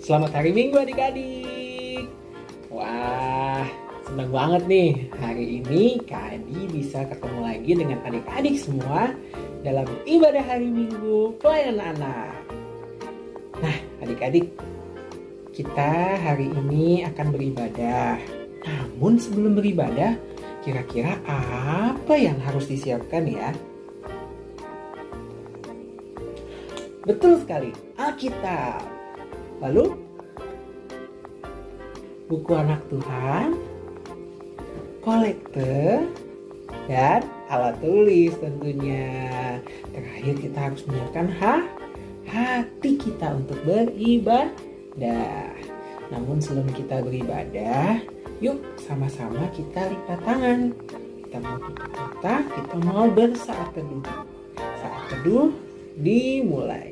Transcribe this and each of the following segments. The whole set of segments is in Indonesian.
Selamat hari Minggu adik-adik. Wah, senang banget nih. Hari ini Kak Adi bisa ketemu lagi dengan adik-adik semua dalam ibadah hari Minggu pelayanan anak. Nah, adik-adik, kita hari ini akan beribadah. Namun sebelum beribadah, kira-kira apa yang harus disiapkan ya? Betul sekali, Alkitab. Lalu, buku anak Tuhan, kolekte, dan alat tulis tentunya. Terakhir kita harus menyiapkan hati kita untuk beribadah. Namun sebelum kita beribadah, yuk sama-sama kita lipat tangan. Kita mau tutup mata, kita mau bersaat teduh. Saat teduh dimulai.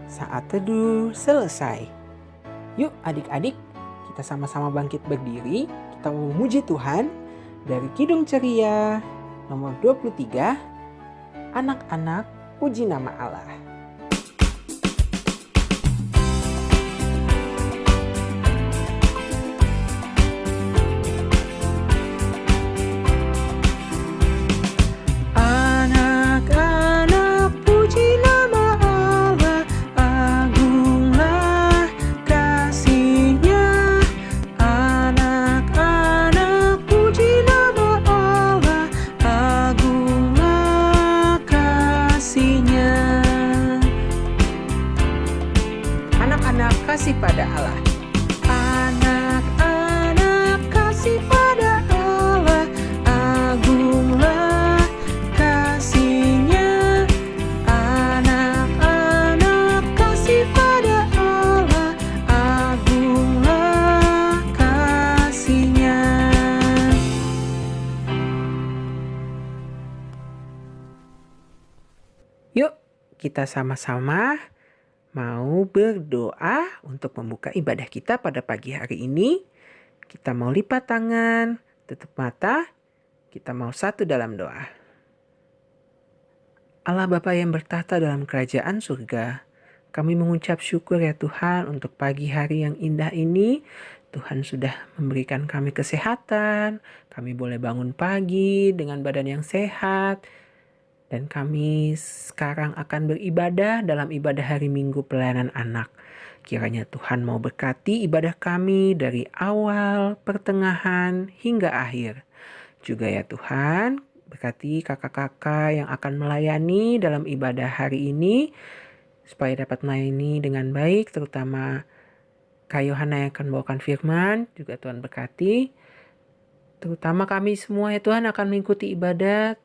Saat teduh selesai. Yuk adik-adik, kita sama-sama bangkit berdiri. Kita memuji Tuhan dari Kidung Ceria nomor 23. Anak-anak puji nama Allah. Kasih pada Allah. Anak-anak kasih pada Allah, agunglah kasih-Nya. Anak-anak kasih pada Allah, agunglah kasih-Nya. Yuk, kita sama-sama mau berdoa untuk membuka ibadah kita pada pagi hari ini. Kita mau lipat tangan, tutup mata, kita mau satu dalam doa. Allah Bapa yang bertahta dalam kerajaan surga, kami mengucap syukur ya Tuhan untuk pagi hari yang indah ini. Tuhan sudah memberikan kami kesehatan, kami boleh bangun pagi dengan badan yang sehat. Dan kami sekarang akan beribadah dalam ibadah hari Minggu pelayanan anak. Kiranya Tuhan mau berkati ibadah kami dari awal, pertengahan, hingga akhir. Juga ya Tuhan, berkati kakak-kakak yang akan melayani dalam ibadah hari ini. Supaya dapat melayani dengan baik, terutama Kak Yohana yang akan membawakan firman. Juga Tuhan berkati. Terutama kami semua ya Tuhan akan mengikuti ibadah.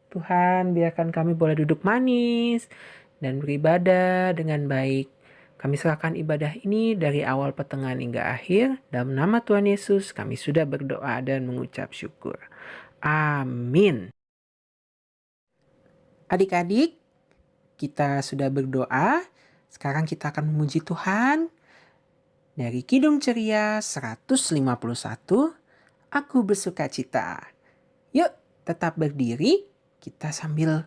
Tuhan, biarkan kami boleh duduk manis dan beribadah dengan baik. Kami serahkan ibadah ini dari awal, pertengahan, hingga akhir. Dalam nama Tuhan Yesus, kami sudah berdoa dan mengucap syukur. Amin. Adik-adik, kita sudah berdoa. Sekarang kita akan memuji Tuhan. Dari Kidung Ceria 151, Aku bersuka cita. Yuk, tetap berdiri. Kita sambil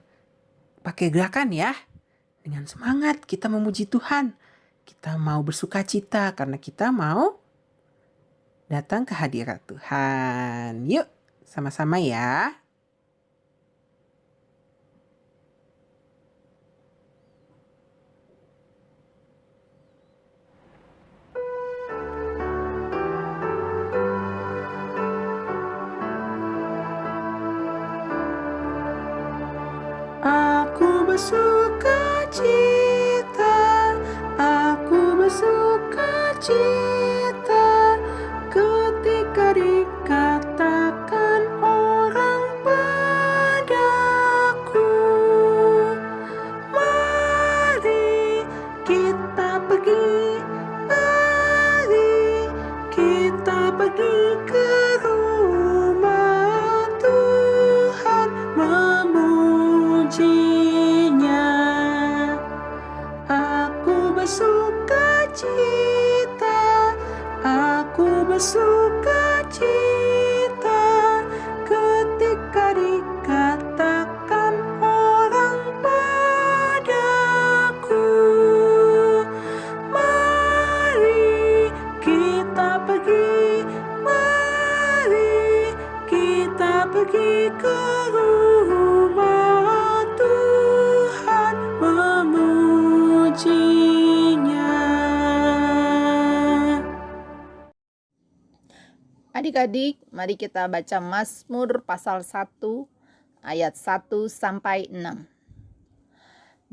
pakai gerakan ya. Dengan semangat kita memuji Tuhan. Kita mau bersuka cita karena kita mau datang ke hadirat Tuhan. Yuk sama-sama ya. Aku bersuka cita, aku bersuka cita ketika dikatakan orang padaku, mari kita pergi, mari kita pergi ke rumah Tuhan memujinya. Aku bersuka cita, bersukacita ketika dikatakan orang padaku, mari kita pergi, mari kita pergi ke rumah Tuhan memujinya. Adik-adik, mari kita baca Mazmur pasal 1 ayat 1 sampai 6.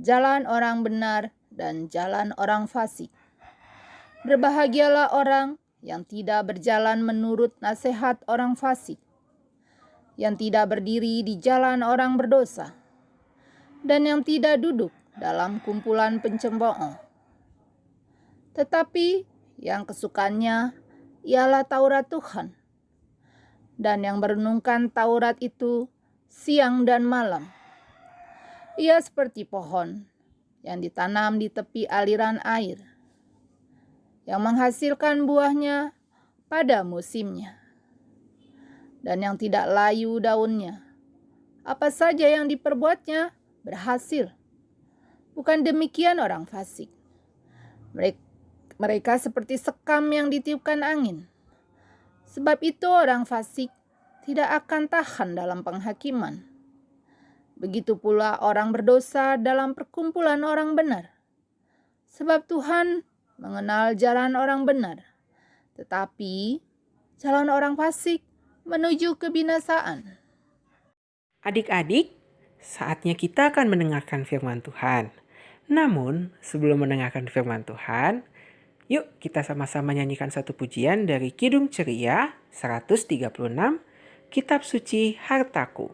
Jalan orang benar dan jalan orang fasik. Berbahagialah orang yang tidak berjalan menurut nasihat orang fasik, yang tidak berdiri di jalan orang berdosa, dan yang tidak duduk dalam kumpulan pencemooh. Tetapi yang kesukaannya ialah Taurat Tuhan, dan yang merenungkan Taurat itu siang dan malam. Ia seperti pohon yang ditanam di tepi aliran air, yang menghasilkan buahnya pada musimnya, dan yang tidak layu daunnya. Apa saja yang diperbuatnya berhasil. Bukan demikian orang fasik. Mereka seperti sekam yang ditiupkan angin. Sebab itu orang fasik tidak akan tahan dalam penghakiman. Begitu pula orang berdosa dalam perkumpulan orang benar. Sebab Tuhan mengenal jalan orang benar, tetapi jalan orang fasik menuju kebinasaan. Adik-adik, saatnya kita akan mendengarkan firman Tuhan. Namun, sebelum mendengarkan firman Tuhan, yuk kita sama-sama nyanyikan satu pujian dari Kidung Ceria 136, Kitab Suci Hartaku.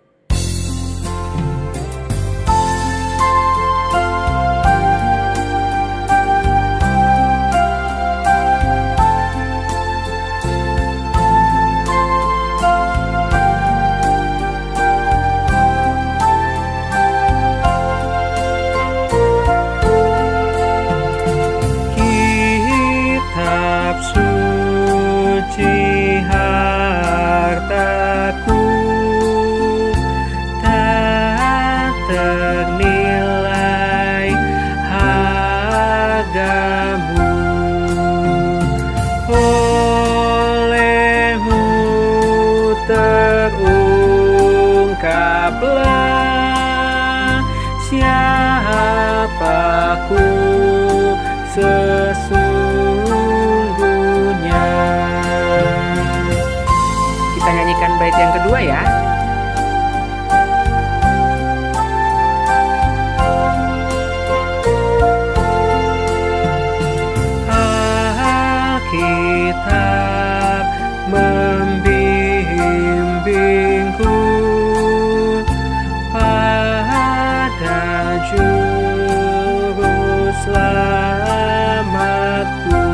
Hartaku tak ternilai hargamu, olehmu terungkaplah siapaku sesungguhnya. Kita nyanyikan bait yang kedua ya. Alkitab membimbingku pada juru selamatku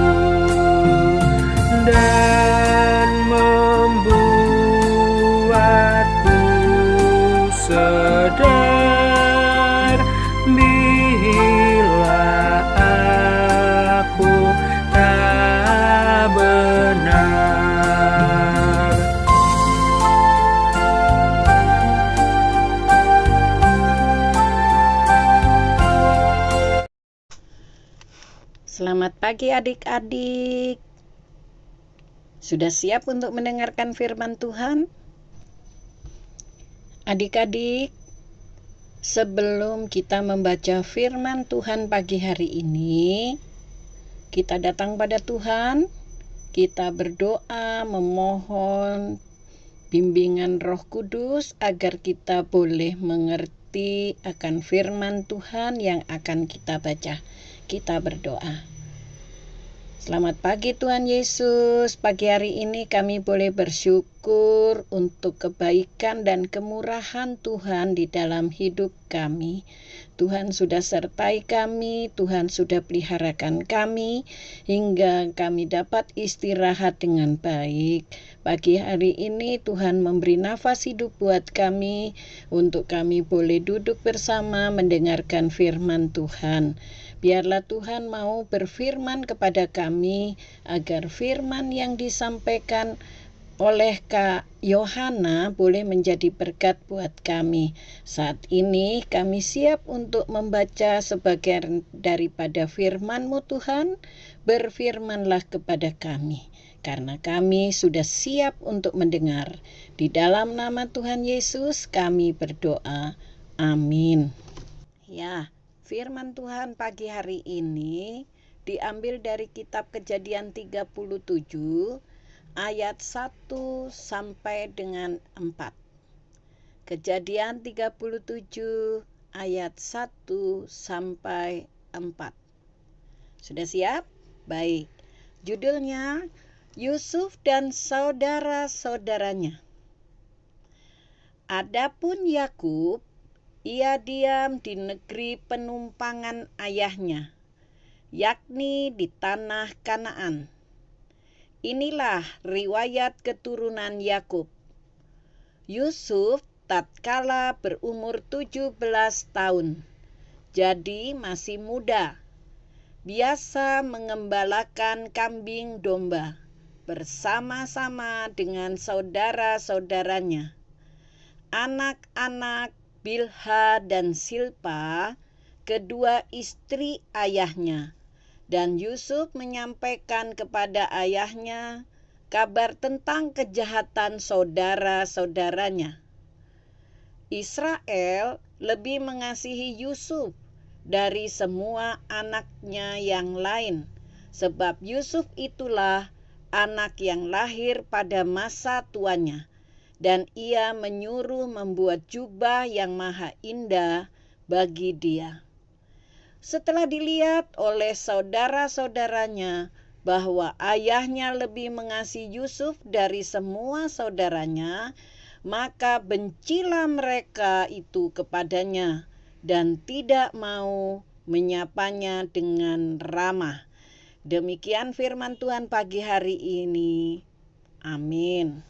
dan membuatku sadar bila aku tak benar. Selamat pagi adik-adik. Sudah siap untuk mendengarkan firman Tuhan? Adik-adik, sebelum kita membaca firman Tuhan pagi hari ini, kita datang pada Tuhan, kita berdoa memohon bimbingan Roh Kudus agar kita boleh mengerti akan firman Tuhan yang akan kita baca. Kita berdoa. Selamat pagi Tuhan Yesus. Pagi hari ini kami boleh bersyukur untuk kebaikan dan kemurahan Tuhan di dalam hidup kami. Tuhan sudah sertai kami, Tuhan sudah peliharakan kami, hingga kami dapat istirahat dengan baik. Pagi hari ini Tuhan memberi nafas hidup buat kami, untuk kami boleh duduk bersama mendengarkan firman Tuhan. Biarlah Tuhan mau berfirman kepada kami, agar firman yang disampaikan oleh Kak Yohana boleh menjadi berkat buat kami. Saat ini kami siap untuk membaca sebagian daripada firman-Mu Tuhan. Berfirmanlah kepada kami, karena kami sudah siap untuk mendengar. Di dalam nama Tuhan Yesus kami berdoa. Amin. Ya, firman Tuhan pagi hari ini diambil dari kitab Kejadian 37 ayat 1 sampai dengan 4. Kejadian 37 ayat 1 sampai 4. Sudah siap? Baik. Judulnya Yusuf dan saudara-saudaranya. Adapun Yakub, ia diam di negeri penumpangan ayahnya, yakni di tanah Kanaan. Inilah riwayat keturunan Yakub. Yusuf tatkala berumur 17 tahun, jadi masih muda, biasa mengembalakan kambing domba bersama-sama dengan saudara-saudaranya, anak-anak Bilha dan Silpa, kedua istri ayahnya. Dan Yusuf menyampaikan kepada ayahnya kabar tentang kejahatan saudara-saudaranya. Israel lebih mengasihi Yusuf dari semua anaknya yang lain, sebab Yusuf itulah anak yang lahir pada masa tuanya, dan ia menyuruh membuat jubah yang maha indah bagi dia. Setelah dilihat oleh saudara-saudaranya bahwa ayahnya lebih mengasihi Yusuf dari semua saudaranya, maka bencilah mereka itu kepadanya dan tidak mau menyapanya dengan ramah. Demikian firman Tuhan pagi hari ini. Amin.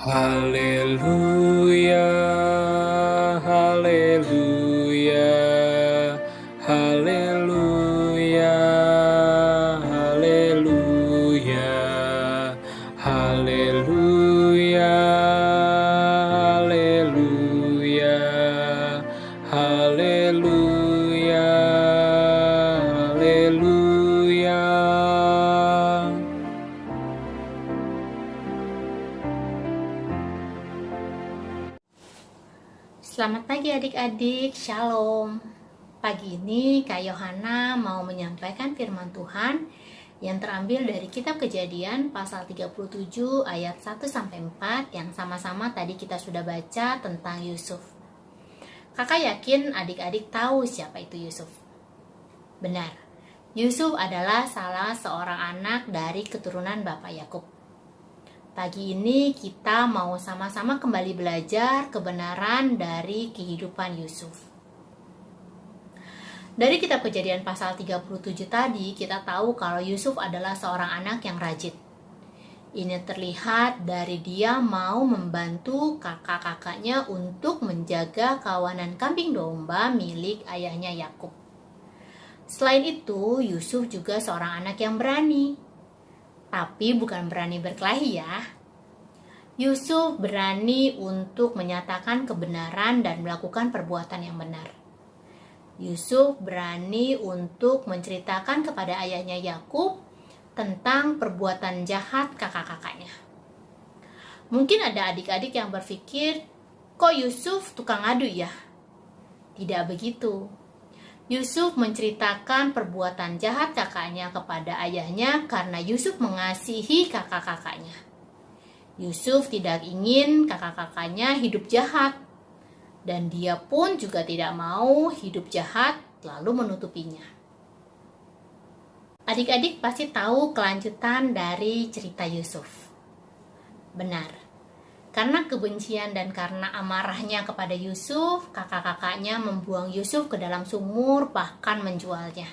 Haleluya, haleluya, haleluya, haleluya, haleluya, haleluya, haleluya, haleluya. Selamat pagi adik-adik, Shalom. Pagi ini Kak Yohana mau menyampaikan firman Tuhan yang terambil dari kitab Kejadian pasal 37 ayat 1-4 yang sama-sama tadi kita sudah baca tentang Yusuf. Kakak yakin adik-adik tahu siapa itu Yusuf? Benar, Yusuf adalah salah seorang anak dari keturunan Bapak Yakub. Pagi ini kita mau sama-sama kembali belajar kebenaran dari kehidupan Yusuf. Dari kitab Kejadian pasal 37 tadi, kita tahu kalau Yusuf adalah seorang anak yang rajin. Ini terlihat dari dia mau membantu kakak-kakaknya untuk menjaga kawanan kambing domba milik ayahnya Yakub. Selain itu, Yusuf juga seorang anak yang berani. Tapi bukan berani berkelahi ya. Yusuf berani untuk menyatakan kebenaran dan melakukan perbuatan yang benar. Yusuf berani untuk menceritakan kepada ayahnya Yakub tentang perbuatan jahat kakak-kakaknya. Mungkin ada adik-adik yang berpikir, kok Yusuf tukang adu ya? Tidak begitu. Yusuf menceritakan perbuatan jahat kakaknya kepada ayahnya karena Yusuf mengasihi kakak-kakaknya. Yusuf tidak ingin kakak-kakaknya hidup jahat, dan dia pun juga tidak mau hidup jahat lalu menutupinya. Adik-adik pasti tahu kelanjutan dari cerita Yusuf. Benar. Karena kebencian dan karena amarahnya kepada Yusuf, kakak-kakaknya membuang Yusuf ke dalam sumur bahkan menjualnya.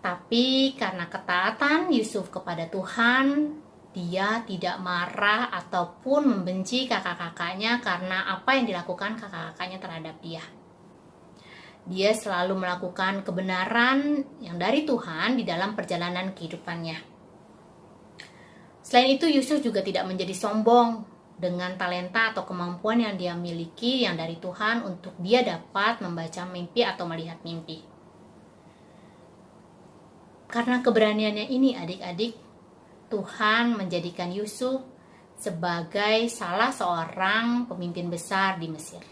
Tapi karena ketaatan Yusuf kepada Tuhan, dia tidak marah ataupun membenci kakak-kakaknya karena apa yang dilakukan kakak-kakaknya terhadap dia. Dia selalu melakukan kebenaran yang dari Tuhan di dalam perjalanan kehidupannya. Selain itu, Yusuf juga tidak menjadi sombong dengan talenta atau kemampuan yang dia miliki yang dari Tuhan untuk dia dapat membaca mimpi atau melihat mimpi. Karena keberaniannya ini, adik-adik, Tuhan menjadikan Yusuf sebagai salah seorang pemimpin besar di Mesir.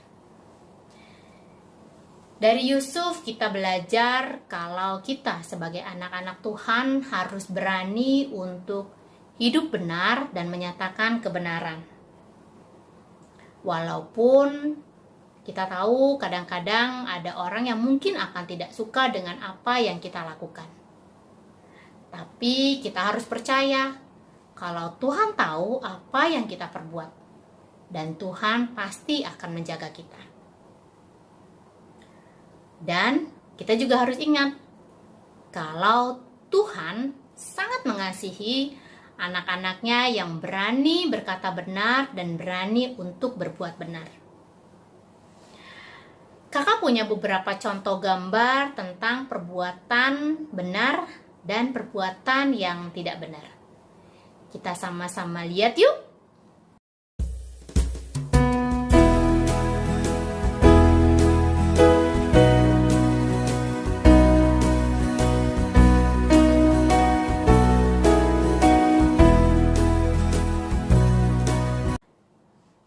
Dari Yusuf kita belajar kalau kita sebagai anak-anak Tuhan harus berani untuk hidup benar dan menyatakan kebenaran. Walaupun kita tahu kadang-kadang ada orang yang mungkin akan tidak suka dengan apa yang kita lakukan. Tapi kita harus percaya kalau Tuhan tahu apa yang kita perbuat. Dan Tuhan pasti akan menjaga kita. Dan kita juga harus ingat kalau Tuhan sangat mengasihi anak-anaknya yang berani berkata benar dan berani untuk berbuat benar. Kakak punya beberapa contoh gambar tentang perbuatan benar dan perbuatan yang tidak benar. Kita sama-sama lihat yuk.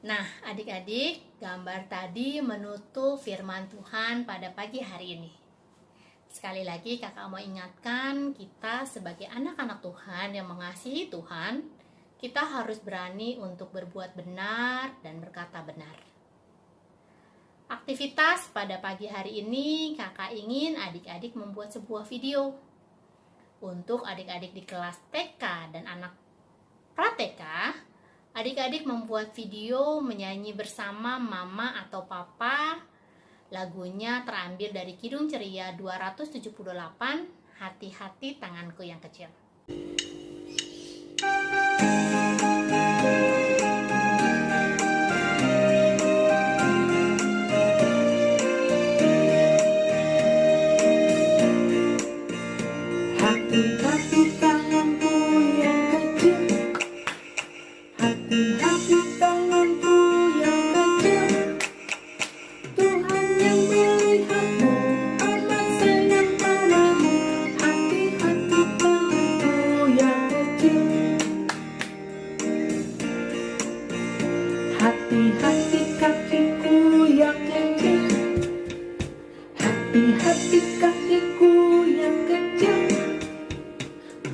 Nah, adik-adik, gambar tadi menutup firman Tuhan pada pagi hari ini. Sekali lagi kakak mau ingatkan kita sebagai anak-anak Tuhan yang mengasihi Tuhan, kita harus berani untuk berbuat benar dan berkata benar. Aktivitas pada pagi hari ini kakak ingin adik-adik membuat sebuah video. Untuk adik-adik di kelas TK dan anak pra-TK, adik-adik membuat video menyanyi bersama mama atau papa. Lagunya terambil dari Kidung Ceria 278, Hati-hati tanganku yang kecil. Hati-hati tanganku yang kecil, hati-hati tanganku yang kecil. Tuhan yang melihatmu, amat sayang padamu. Hati-hati tanganku yang kecil, hati-hati kakiku yang kecil, hati-hati kakiku yang kecil.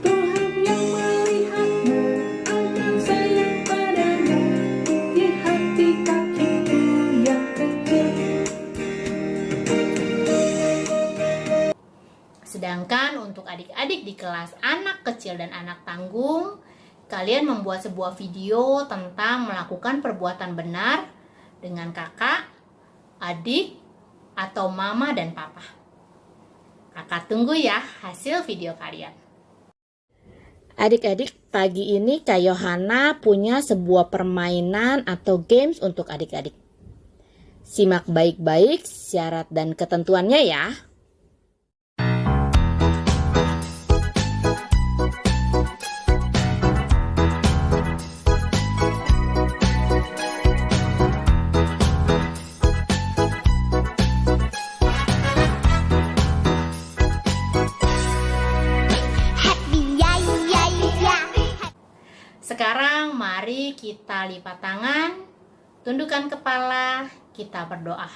Tuhan yang melihatmu, amat sayang padamu. Hati-hati kakiku yang kecil. Sedangkan untuk adik-adik di kelas anak kecil dan anak tanggung, kalian membuat sebuah video tentang melakukan perbuatan benar dengan kakak, adik, atau mama dan papa. Kakak tunggu ya hasil video kalian. Adik-adik, pagi ini Kak Yohana punya sebuah permainan atau games untuk adik-adik. Simak baik-baik syarat dan ketentuannya ya. Sekarang mari kita lipat tangan, tundukkan kepala, kita berdoa.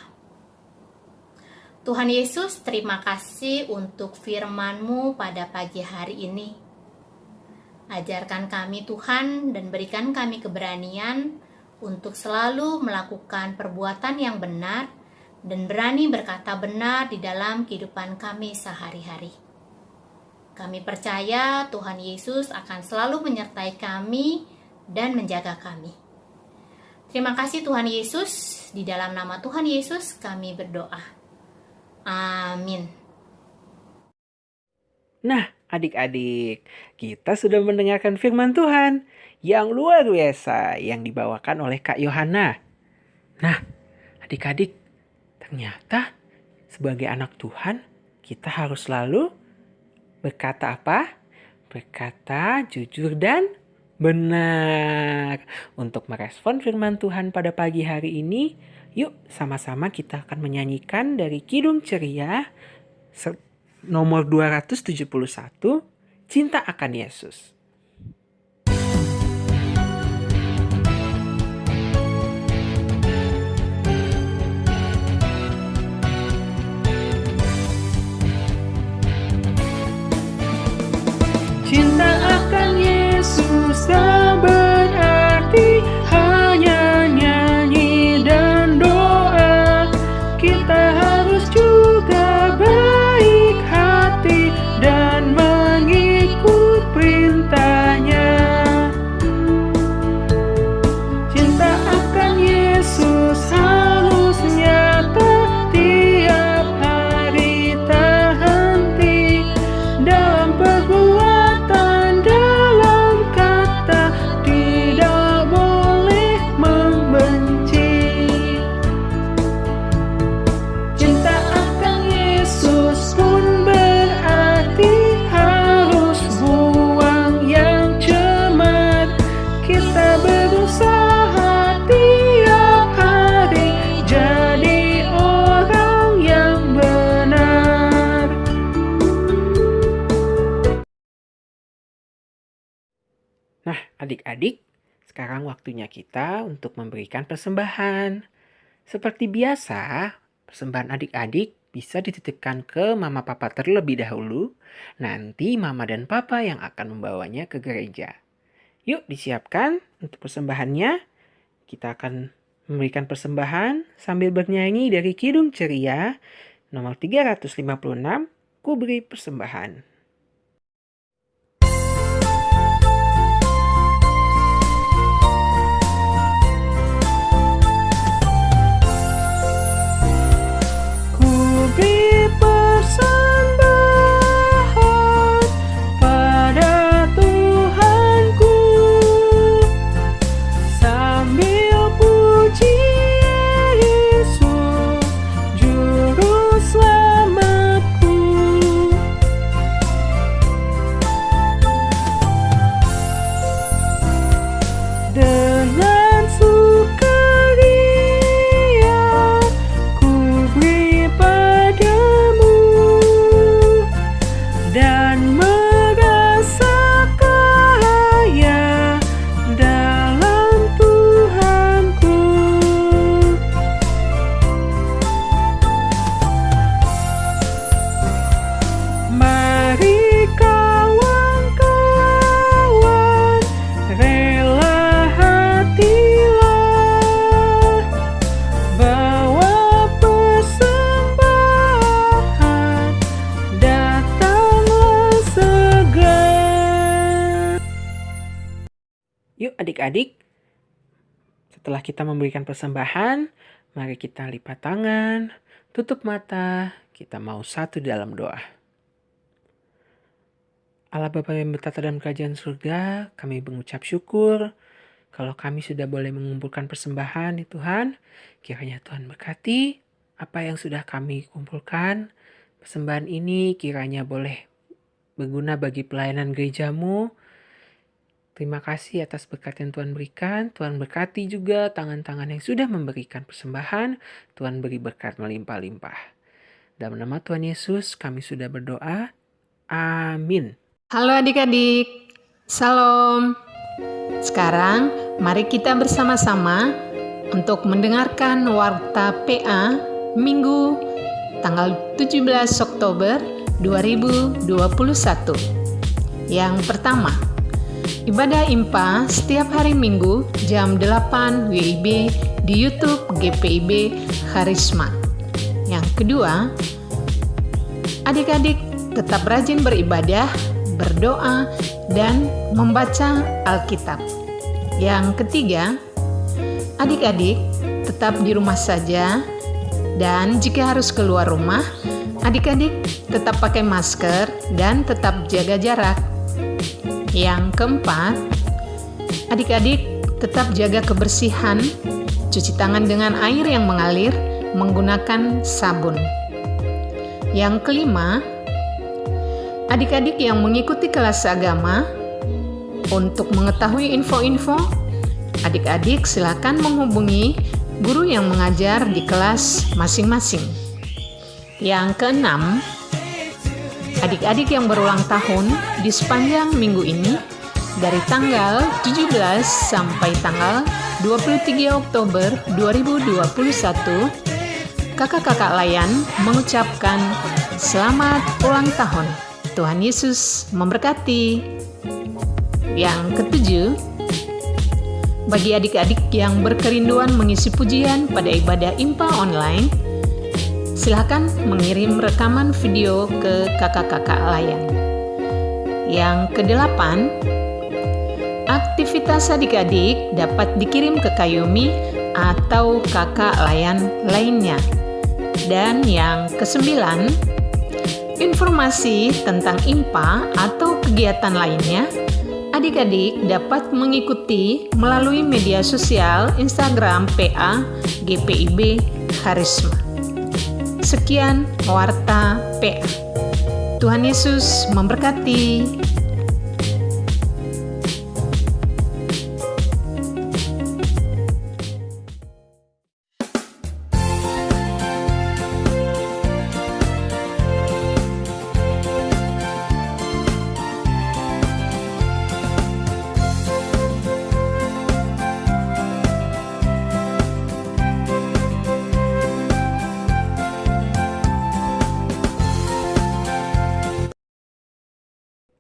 Tuhan Yesus, terima kasih untuk firman-Mu pada pagi hari ini. Ajarkan kami Tuhan dan berikan kami keberanian untuk selalu melakukan perbuatan yang benar dan berani berkata benar di dalam kehidupan kami sehari-hari. Kami percaya Tuhan Yesus akan selalu menyertai kami dan menjaga kami. Terima kasih Tuhan Yesus, di dalam nama Tuhan Yesus kami berdoa. Amin. Nah, Adik-adik, kita sudah mendengarkan firman Tuhan yang luar biasa yang dibawakan oleh Kak Yohana. Nah, adik-adik, ternyata sebagai anak Tuhan, kita harus selalu berkata apa? Berkata jujur dan benar. Untuk merespon firman Tuhan pada pagi hari ini, yuk sama-sama kita akan menyanyikan dari Kidung Ceria nomor 271, Cinta akan Yesus. Cinta akan Yesus tak berarti hanya nyanyi dan doa. Kita harus juga baik hati dan mengikut perintahnya. Cinta akan Yesus harus nyata tiap hari, tak henti dalam perbuatan, dalam kata, tidak boleh membenci. Cinta akan Yesus pun berarti harus buang yang cemar. Kita berusaha tiap hari jadi orang yang benar. Nah, adik-adik, sekarang waktunya kita untuk memberikan persembahan. Seperti biasa, persembahan adik-adik bisa dititipkan ke mama papa terlebih dahulu. Nanti mama dan papa yang akan membawanya ke gereja. Yuk disiapkan untuk persembahannya. Kita akan memberikan persembahan sambil bernyanyi dari Kidung Ceria nomor 356, Ku Beri Persembahan. Ku beri persembahan pada Tuhanku, sambil puji Yesus, Juru Selamatku. Dengan sukaria ku beri padamu dan merasa kaya dalam Tuhanku. Mari kawan-kawan, rela hatilah, bawa persembahan, datanglah segera. Yuk adik-adik, setelah kita memberikan persembahan, mari kita lipat tangan, tutup mata, kita mau satu dalam doa. Allah Bapa yang bertata dalam kerajaan surga, kami mengucap syukur kalau kami sudah boleh mengumpulkan persembahan ya Tuhan. Kiranya Tuhan berkati apa yang sudah kami kumpulkan. Persembahan ini kiranya boleh berguna bagi pelayanan gerejamu. Terima kasih atas berkat yang Tuhan berikan. Tuhan berkati juga tangan-tangan yang sudah memberikan persembahan. Tuhan beri berkat melimpah-limpah. Dalam nama Tuhan Yesus kami sudah berdoa. Amin. Halo adik-adik, Salam. Sekarang mari kita bersama-sama untuk mendengarkan Warta PA Minggu tanggal 17 Oktober 2021. Yang pertama, ibadah IMPA setiap hari Minggu jam 8 WIB di YouTube GPIB Karisma. Yang kedua, adik-adik tetap rajin beribadah, berdoa, dan membaca Alkitab. Yang ketiga, adik-adik tetap di rumah saja, dan jika harus keluar rumah, Adik-adik tetap pakai masker dan tetap jaga jarak. Yang keempat, adik-adik tetap jaga kebersihan, cuci tangan dengan air yang mengalir menggunakan sabun. Yang kelima, adik-adik yang mengikuti kelas agama, untuk mengetahui info-info, adik-adik silakan menghubungi guru yang mengajar di kelas masing-masing. Yang keenam, adik-adik yang berulang tahun di sepanjang minggu ini dari tanggal 17 sampai tanggal 23 Oktober 2021, kakak-kakak layan mengucapkan selamat ulang tahun. Tuhan Yesus memberkati. Yang ketujuh, bagi adik-adik yang berkerinduan mengisi pujian pada ibadah IMPA online, silakan mengirim rekaman video ke kakak-kakak layan. Yang kedelapan, aktivitas adik-adik dapat dikirim ke Kayumi atau kakak layan lainnya. Dan yang kesembilan, informasi tentang IMPA atau kegiatan lainnya, adik-adik dapat mengikuti melalui media sosial Instagram PA GPIB Karisma. Sekian Warta PA. Tuhan Yesus memberkati.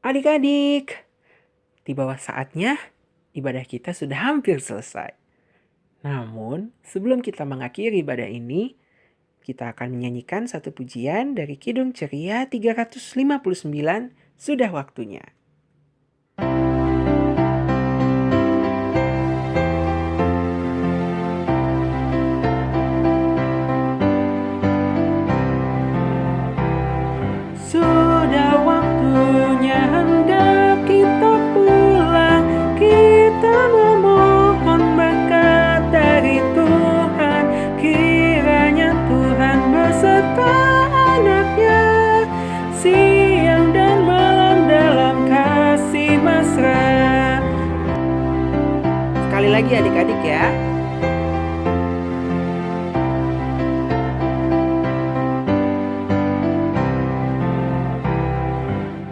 Adik-adik, di bawah saatnya ibadah kita sudah hampir selesai. Namun, sebelum kita mengakhiri ibadah ini, kita akan menyanyikan satu pujian dari Kidung Ceria 359, Sudah Waktunya. Sudah waktunya hendak kita pulang, kita memohon berkat dari Tuhan. Kiranya Tuhan beserta anaknya, siang dan malam dalam kasih mesra. Sekali lagi adik-adik ya.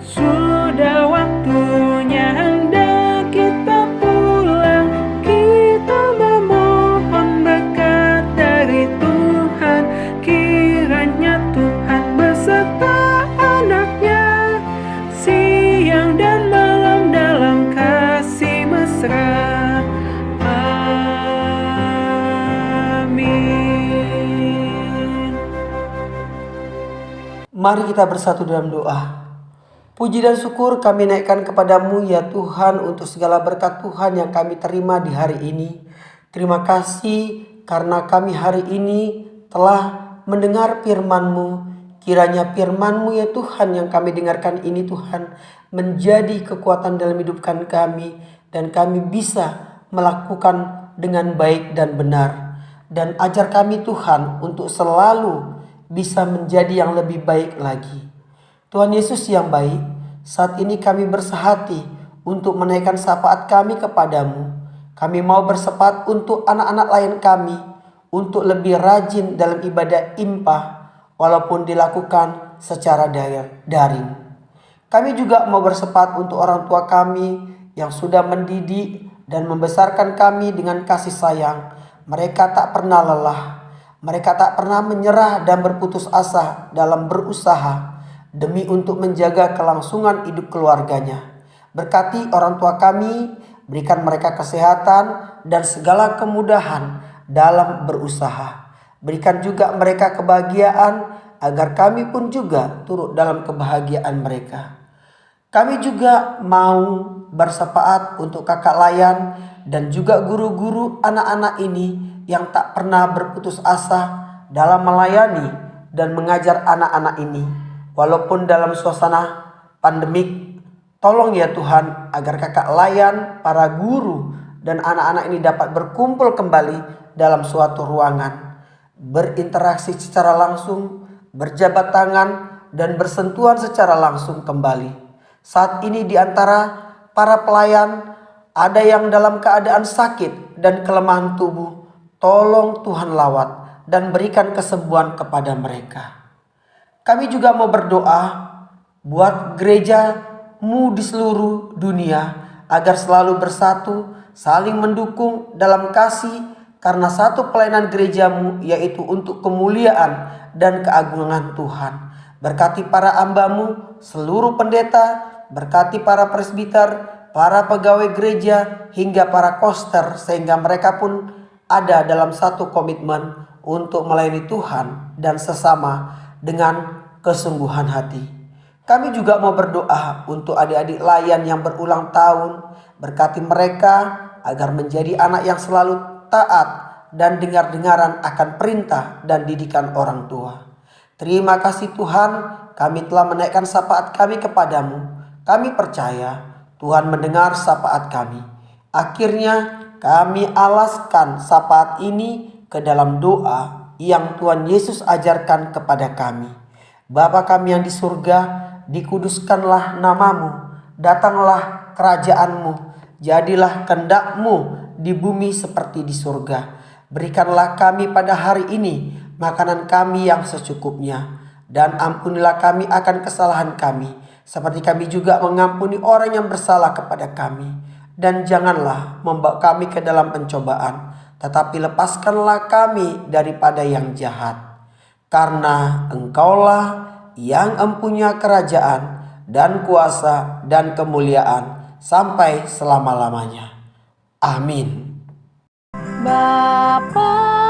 Sudah waktunya hendak kita pulang, kita memohon berkat dari Tuhan. Kiranya Tuhan beserta anaknya, siang dan malam dalam kasih mesra. Amin. Mari kita bersatu dalam doa. Puji dan syukur kami naikkan kepadamu ya Tuhan untuk segala berkat Tuhan yang kami terima di hari ini. Terima kasih karena kami hari ini telah mendengar firman-Mu. Kiranya firman-Mu ya Tuhan yang kami dengarkan ini Tuhan menjadi kekuatan dalam hidupkan kami, dan kami bisa melakukan dengan baik dan benar. Dan ajar kami Tuhan untuk selalu bisa menjadi yang lebih baik lagi. Tuhan Yesus yang baik, saat ini kami bersehati untuk menaikkan syafaat kami kepadamu. Kami mau bersepakat untuk anak-anak lain kami, untuk lebih rajin dalam ibadah IMPA, walaupun dilakukan secara daring. Kami juga mau bersepakat untuk orang tua kami yang sudah mendidik dan membesarkan kami dengan kasih sayang. Mereka tak pernah lelah, mereka tak pernah menyerah dan berputus asa dalam berusaha demi untuk menjaga kelangsungan hidup keluarganya. Berkati orang tua kami, berikan mereka kesehatan dan segala kemudahan dalam berusaha. Berikan juga mereka kebahagiaan agar kami pun juga turut dalam kebahagiaan mereka. Kami juga mau bersepakat untuk kakak layan dan juga guru-guru anak-anak ini yang tak pernah berputus asa dalam melayani dan mengajar anak-anak ini. Walaupun dalam suasana pandemik, tolong ya Tuhan agar kakak Layan, para guru, dan anak-anak ini dapat berkumpul kembali dalam suatu ruangan, berinteraksi secara langsung, berjabat tangan, dan bersentuhan secara langsung kembali. Saat ini di antara para pelayan ada yang dalam keadaan sakit dan kelemahan tubuh. Tolong Tuhan lawat dan berikan kesembuhan kepada mereka. Kami juga mau berdoa buat gereja-Mu di seluruh dunia agar selalu bersatu, saling mendukung dalam kasih karena satu pelayanan gereja-Mu yaitu untuk kemuliaan dan keagungan Tuhan. Berkati para hamba-Mu, seluruh pendeta, berkati para presbiter, para pegawai gereja hingga para koster sehingga mereka pun ada dalam satu komitmen untuk melayani Tuhan dan sesama dengan kesungguhan hati. Kami juga mau berdoa untuk adik-adik Layan yang berulang tahun. Berkati mereka agar menjadi anak yang selalu taat dan dengar-dengaran akan perintah dan didikan orang tua. Terima kasih Tuhan, kami telah menaikkan syafaat kami kepadamu. Kami percaya Tuhan mendengar syafaat kami. Akhirnya kami alaskan syafaat ini ke dalam doa yang Tuhan Yesus ajarkan kepada kami. Bapa kami yang di surga, dikuduskanlah namamu, datanglah kerajaan-Mu, jadilah kehendak-Mu di bumi seperti di surga. Berikanlah kami pada hari ini makanan kami yang secukupnya, dan ampunilah kami akan kesalahan kami, seperti kami juga mengampuni orang yang bersalah kepada kami. Dan janganlah membawa kami ke dalam pencobaan, tetapi lepaskanlah kami daripada yang jahat. Karena Engkaulah yang empunya kerajaan dan kuasa dan kemuliaan sampai selama-lamanya. Amin. Bapa